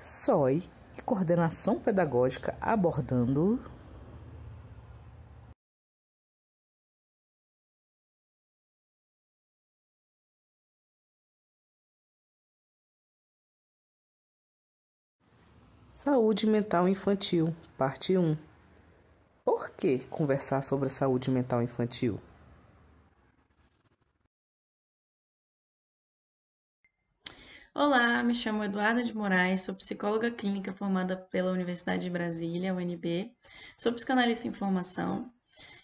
SOI e coordenação pedagógica abordando saúde mental infantil, parte 1. Por que conversar sobre a saúde mental infantil? Olá, me chamo Eduarda de Moraes, sou psicóloga clínica formada pela Universidade de Brasília, UNB, sou psicanalista em formação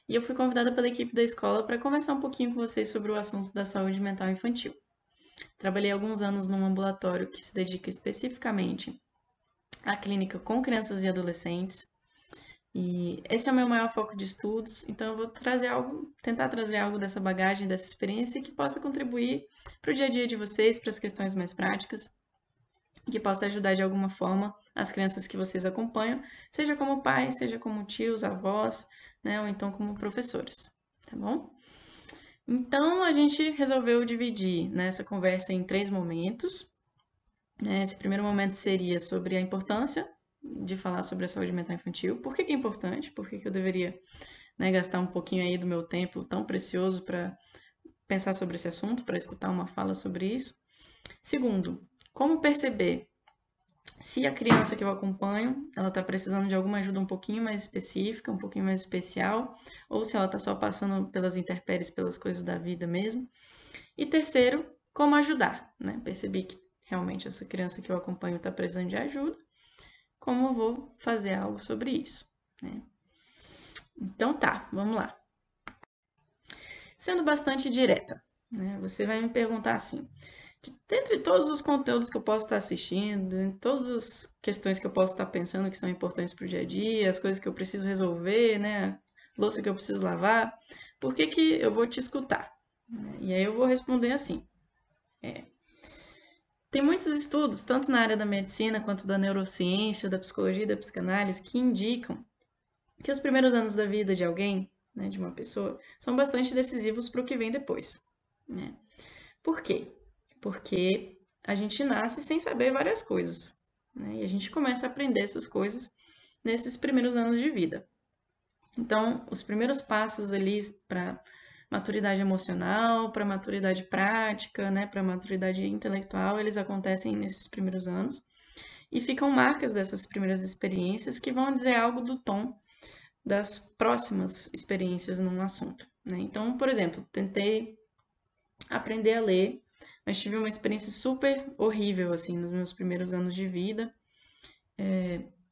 e eu fui convidada pela equipe da escola para conversar um pouquinho com vocês sobre o assunto da saúde mental infantil. Trabalhei alguns anos num ambulatório que se dedica especificamente à clínica com crianças e adolescentes. E esse é o meu maior foco de estudos, então eu vou tentar trazer algo dessa bagagem, dessa experiência que possa contribuir para o dia a dia de vocês, para as questões mais práticas, que possa ajudar de alguma forma as crianças que vocês acompanham, seja como pais, seja como tios, avós, né, ou então como professores, tá bom? Então a gente resolveu dividir, né, essa conversa em 3 momentos. Né? Esse primeiro momento seria sobre a importância de falar sobre a saúde mental infantil. Por que é importante? Por que eu deveria, né, gastar um pouquinho aí do meu tempo tão precioso para pensar sobre esse assunto, para escutar uma fala sobre isso? Segundo, como perceber se a criança que eu acompanho, ela está precisando de alguma ajuda um pouquinho mais específica, um pouquinho mais especial, ou se ela está só passando pelas intempéries, pelas coisas da vida mesmo. E terceiro, como ajudar, né? Percebi que realmente essa criança que eu acompanho está precisando de ajuda, como eu vou fazer algo sobre isso, né? Então tá, vamos lá. Sendo bastante direta, né? Você vai me perguntar assim, dentre todos os conteúdos que eu posso estar assistindo, dentre todas as questões que eu posso estar pensando que são importantes para o dia a dia, as coisas que eu preciso resolver, né? Louça que eu preciso lavar, por que que eu vou te escutar? E aí eu vou responder assim. Tem muitos estudos, tanto na área da medicina quanto da neurociência, da psicologia e da psicanálise, que indicam que os primeiros anos da vida de alguém, né, de uma pessoa, são bastante decisivos para o que vem depois. Né? Por quê? Porque a gente nasce sem saber várias coisas. Né? E a gente começa a aprender essas coisas nesses primeiros anos de vida. Então, os primeiros passos ali para maturidade emocional, para maturidade prática, né, para maturidade intelectual, eles acontecem nesses primeiros anos e ficam marcas dessas primeiras experiências que vão dizer algo do tom das próximas experiências num assunto. Né? Então, por exemplo, tentei aprender a ler, mas tive uma experiência super horrível assim nos meus primeiros anos de vida.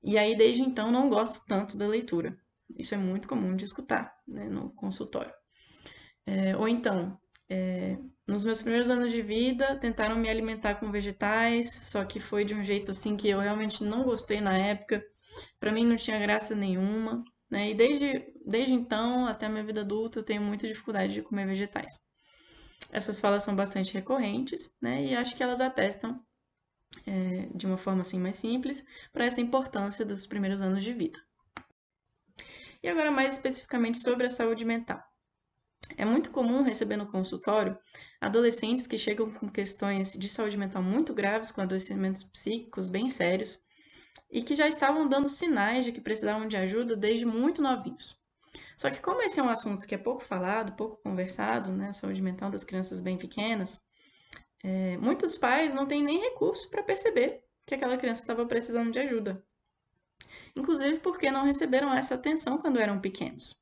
E aí, desde então, não gosto tanto da leitura. Isso é muito comum de escutar, né, no consultório. Ou então, nos meus primeiros anos de vida, tentaram me alimentar com vegetais, só que foi de um jeito assim que eu realmente não gostei na época. Para mim não tinha graça nenhuma, né? E desde então, até a minha vida adulta, eu tenho muita dificuldade de comer vegetais. Essas falas são bastante recorrentes, né? E acho que elas atestam, de uma forma assim mais simples, para essa importância dos primeiros anos de vida. E agora mais especificamente sobre a saúde mental. É muito comum receber no consultório adolescentes que chegam com questões de saúde mental muito graves, com adoecimentos psíquicos bem sérios, e que já estavam dando sinais de que precisavam de ajuda desde muito novinhos. Só que como esse é um assunto que é pouco falado, pouco conversado, né, a saúde mental das crianças bem pequenas, muitos pais não têm nem recurso para perceber que aquela criança estava precisando de ajuda. Inclusive porque não receberam essa atenção quando eram pequenos.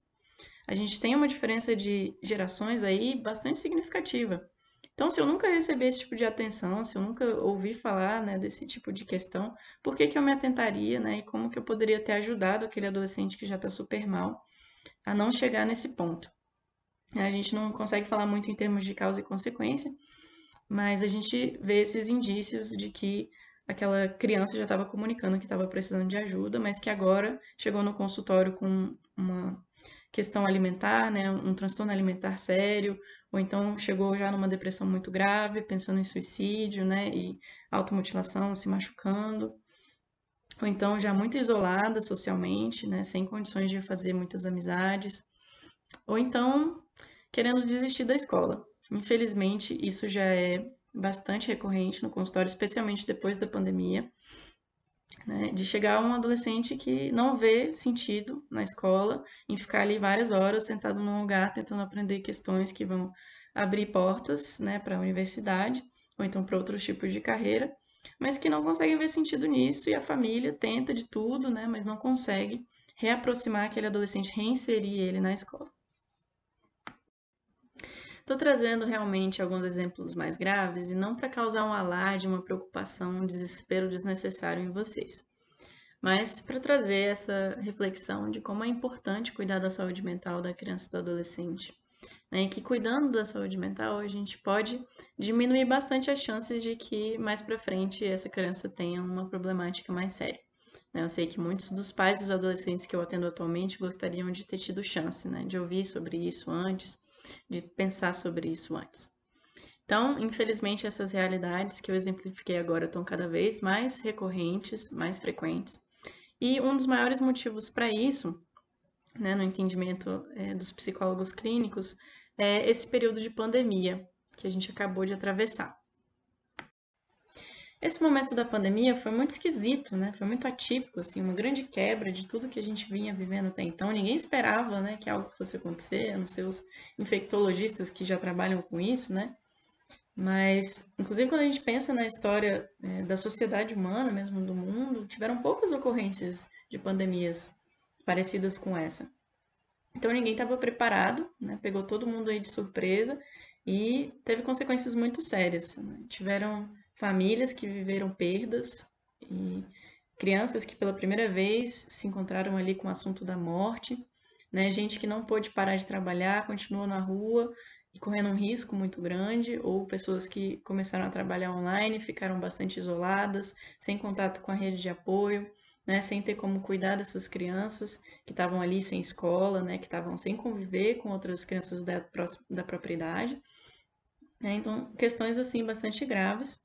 A gente tem uma diferença de gerações aí bastante significativa. Então, se eu nunca recebi esse tipo de atenção, se eu nunca ouvi falar, né, desse tipo de questão, por que que eu me atentaria, né, e como que eu poderia ter ajudado aquele adolescente que já está super mal a não chegar nesse ponto? A gente não consegue falar muito em termos de causa e consequência, mas a gente vê esses indícios de que aquela criança já estava comunicando que estava precisando de ajuda, mas que agora chegou no consultório com uma questão alimentar, né, um transtorno alimentar sério, ou então chegou já numa depressão muito grave, pensando em suicídio, né, e automutilação, se machucando, ou então já muito isolada socialmente, né, sem condições de fazer muitas amizades, ou então querendo desistir da escola. Infelizmente, isso já é bastante recorrente no consultório, especialmente depois da pandemia. né, de chegar um adolescente que não vê sentido na escola em ficar ali várias horas sentado num lugar tentando aprender questões que vão abrir portas, né, para a universidade ou então para outros tipos de carreira, mas que não conseguem ver sentido nisso e a família tenta de tudo, né, mas não consegue reaproximar aquele adolescente, reinserir ele na escola. Estou trazendo realmente alguns exemplos mais graves e não para causar um alarde, uma preocupação, um desespero desnecessário em vocês, mas para trazer essa reflexão de como é importante cuidar da saúde mental da criança e do adolescente, né? E que cuidando da saúde mental a gente pode diminuir bastante as chances de que mais para frente essa criança tenha uma problemática mais séria. Eu sei que muitos dos pais dos adolescentes que eu atendo atualmente gostariam de ter tido chance, né, de ouvir sobre isso antes, de pensar sobre isso antes. Então, infelizmente, essas realidades que eu exemplifiquei agora estão cada vez mais recorrentes, mais frequentes. E um dos maiores motivos para isso, né, no entendimento dos psicólogos clínicos, é esse período de pandemia que a gente acabou de atravessar. Esse momento da pandemia foi muito esquisito, né? Foi muito atípico, assim, uma grande quebra de tudo que a gente vinha vivendo até então. Ninguém esperava, né, que algo fosse acontecer, a não ser os infectologistas que já trabalham com isso, né? Mas, inclusive, quando a gente pensa na história da sociedade humana, mesmo do mundo, tiveram poucas ocorrências de pandemias parecidas com essa. Então, ninguém estava preparado, né? Pegou todo mundo aí de surpresa e teve consequências muito sérias, né? Tiveram famílias que viveram perdas e crianças que pela primeira vez se encontraram ali com o assunto da morte, né? Gente que não pôde parar de trabalhar, continuou na rua e correndo um risco muito grande, ou pessoas que começaram a trabalhar online, ficaram bastante isoladas, sem contato com a rede de apoio, né? Sem ter como cuidar dessas crianças que estavam ali sem escola, né? Que estavam sem conviver com outras crianças da própria idade, né? Então, questões assim bastante graves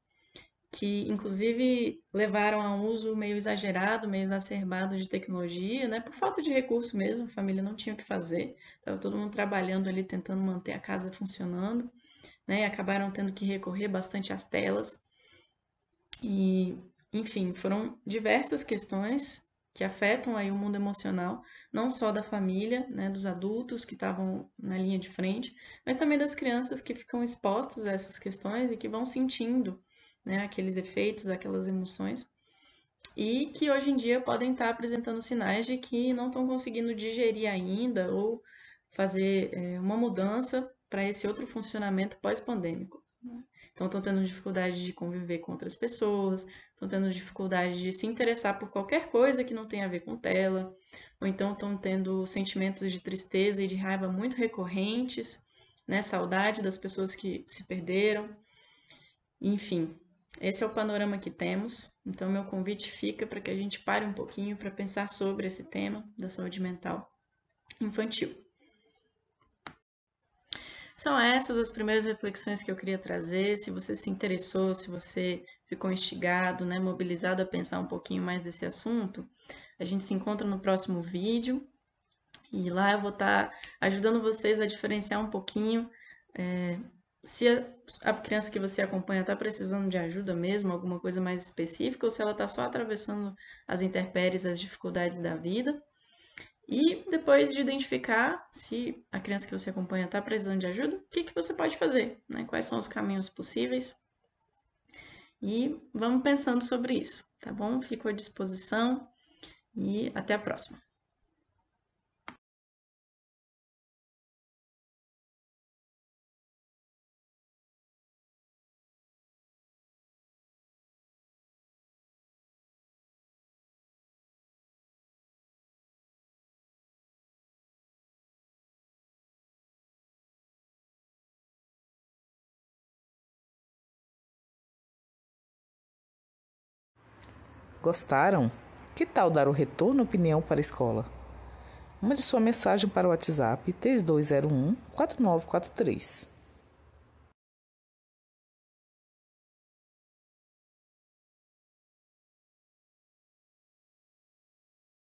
que inclusive levaram a um uso meio exagerado, meio exacerbado de tecnologia, né? Por falta de recurso mesmo, a família não tinha o que fazer, estava todo mundo trabalhando ali, tentando manter a casa funcionando, né? E acabaram tendo que recorrer bastante às telas. E, enfim, foram diversas questões que afetam aí o mundo emocional, não só da família, né, dos adultos que estavam na linha de frente, mas também das crianças que ficam expostas a essas questões e que vão sentindo, né, aqueles efeitos, aquelas emoções, e que hoje em dia podem estar apresentando sinais de que não estão conseguindo digerir ainda ou fazer uma mudança para esse outro funcionamento pós-pandêmico. Então, estão tendo dificuldade de conviver com outras pessoas, estão tendo dificuldade de se interessar por qualquer coisa que não tenha a ver com tela, ou então estão tendo sentimentos de tristeza e de raiva muito recorrentes, né? Saudade das pessoas que se perderam. Enfim, esse é o panorama que temos. Então, meu convite fica para que a gente pare um pouquinho para pensar sobre esse tema da saúde mental infantil. São essas as primeiras reflexões que eu queria trazer. Se você se interessou, se você ficou instigado, né, mobilizado a pensar um pouquinho mais desse assunto, a gente se encontra no próximo vídeo e lá eu vou estar ajudando vocês a diferenciar um pouquinho se a criança que você acompanha está precisando de ajuda mesmo, alguma coisa mais específica, ou se ela está só atravessando as intempéries, as dificuldades da vida. E depois de identificar se a criança que você acompanha está precisando de ajuda, o que você pode fazer, né? Quais são os caminhos possíveis? E vamos pensando sobre isso, tá bom? Fico à disposição e até a próxima. Gostaram? Que tal dar o retorno opinião para a escola? Mande sua mensagem para o WhatsApp 3201 4943.